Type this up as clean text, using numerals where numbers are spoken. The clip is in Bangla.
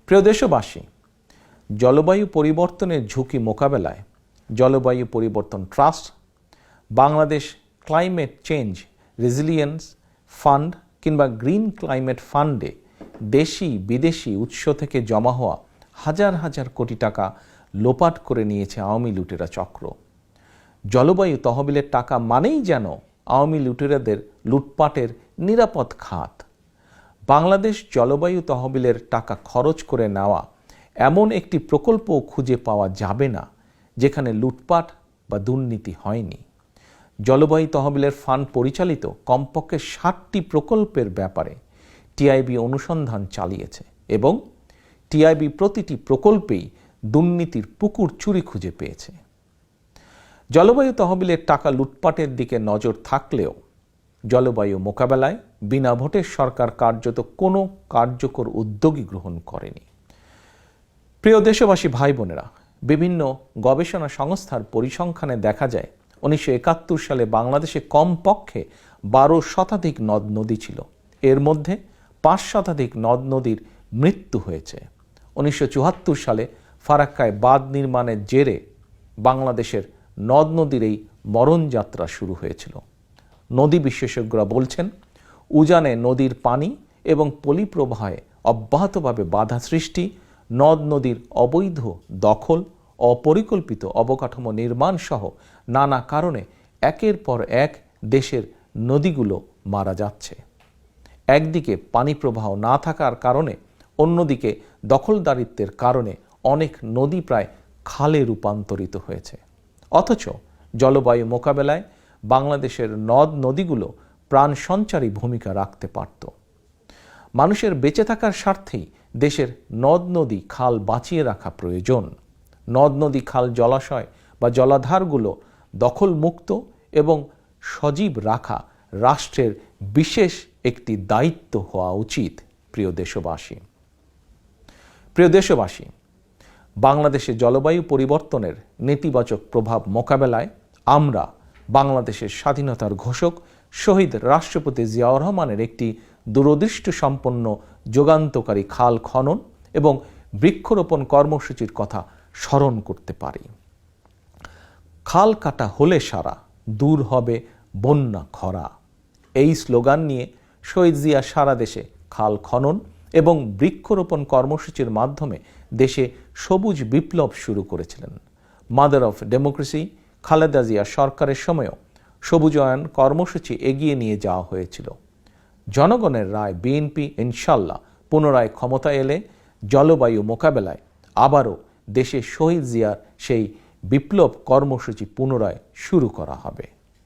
প্রিয় দেশবাসী, জলবায়ু পরিবর্তনের ঝুঁকি মোকাবেলায় জলবায়ু পরিবর্তন trust, Bangladesh climate change resilience fund কিংবা গ্রিন ক্লাইমেট ফান্ডে দেশি বিদেশি উৎস থেকে জমা হওয়া হাজার হাজার কোটি টাকা লোপাট করে নিয়েছে আওয়ামী লুটেরা চক্র। জলবায়ু তহবিলের টাকা মানেই যেন আওয়ামী লুটেরাদের লুটপাটের নিরাপদ খাত। বাংলাদেশ জলবায়ু তহবিলের টাকা খরচ করে নেওয়া এমন একটি প্রকল্পও খুঁজে পাওয়া যাবে না যেখানে লুটপাট বা দুর্নীতি হয়নি। জলবায়ু তহবিলের ফান্ড পরিচালিত কমপক্ষে 60টি প্রকল্পের ব্যাপারে টিআইবি অনুসন্ধান চালিয়েছে এবং টিআইবি প্রতিটি প্রকল্পেই দুর্নীতির পুকুর চুরি খুঁজে পেয়েছে। জলবায়ু তহবিলের টাকা লুটপাটের দিকে নজর থাকলেও জলবায়ু মোকাবেলায় বিনা ভোটের সরকার কার্যত কোনো কার্যকর উদ্যোগই গ্রহণ করেনি। প্রিয় দেশবাসী ভাই বোনেরা, বিভিন্ন গবেষণা সংস্থার পরিসংখ্যানে দেখা যায় 1971 সালে বাংলাদেশে কমপক্ষে 12 শতাধিক নদ নদী ছিল। এর মধ্যে 5 শতাধিক নদ নদীর মৃত্যু হয়েছে। 1974 সালে ফারাক্কায় বাঁধ নির্মাণের জেরে বাংলাদেশের নদ নদীর এই মরণযাত্রা শুরু হয়েছিল। নদী বিশেষজ্ঞরা বলছেন, উজানে নদীর পানি এবং পলিপ্রবাহে অব্যাহতভাবে বাধা সৃষ্টি, নদ নদীর অবৈধ দখল, অপরিকল্পিত অবকাঠামো নির্মাণ সহ নানা কারণে একের পর এক দেশের নদীগুলো মারা যাচ্ছে। একদিকে পানি প্রবাহ না থাকার কারণে, অন্যদিকে দখলদারিত্বের কারণে অনেক নদী প্রায় খালে রূপান্তরিত হয়েছে। অথচ জলবায়ু মোকাবেলায় বাংলাদেশের নদ নদীগুলো প্রাণ সঞ্চারী ভূমিকা রাখতে পারত। মানুষের বেঁচে থাকার স্বার্থেই দেশের নদ নদী খাল বাঁচিয়ে রাখা প্রয়োজন। নদ নদী খাল জলাশয় বা জলাধারগুলো দখলমুক্ত এবং সজীব রাখা রাষ্ট্রের বিশেষ একটি দায়িত্ব হওয়া উচিত। প্রিয় দেশবাসী, বাংলাদেশে জলবায়ু পরিবর্তনের নেতিবাচক প্রভাব মোকাবেলায় আমরা বাংলাদেশের স্বাধীনতার ঘোষক শহীদ রাষ্ট্রপতি জিয়াউর রহমানের একটি দূরদৃষ্টি সম্পন্ন যুগান্তকারী খাল খনন এবং বৃক্ষরোপণ কর্মসূচির কথা স্মরণ করতে পারি। খাল কাটা হলে সারা, দূর হবে বন্যা খরা। এই স্লোগান নিয়ে শহীদ জিয়া সারা দেশে খাল খনন এবং বৃক্ষরোপণ কর্মসূচির মাধ্যমে দেশে সবুজ বিপ্লব শুরু করেছিলেন। Mother of democracy Khaleda Zia সরকারের সময়ও সবুজায়ন কর্মসূচি এগিয়ে নিয়ে যাওয়া হয়েছিল। জনগণের রায় বিএনপি ইনশাল্লাহ পুনরায় ক্ষমতা এলে জলবায়ু মোকাবেলায় আবারও দেশে শহীদ জিয়ার সেই বিপ্লব কর্মসূচি পুনরায় শুরু করা হবে।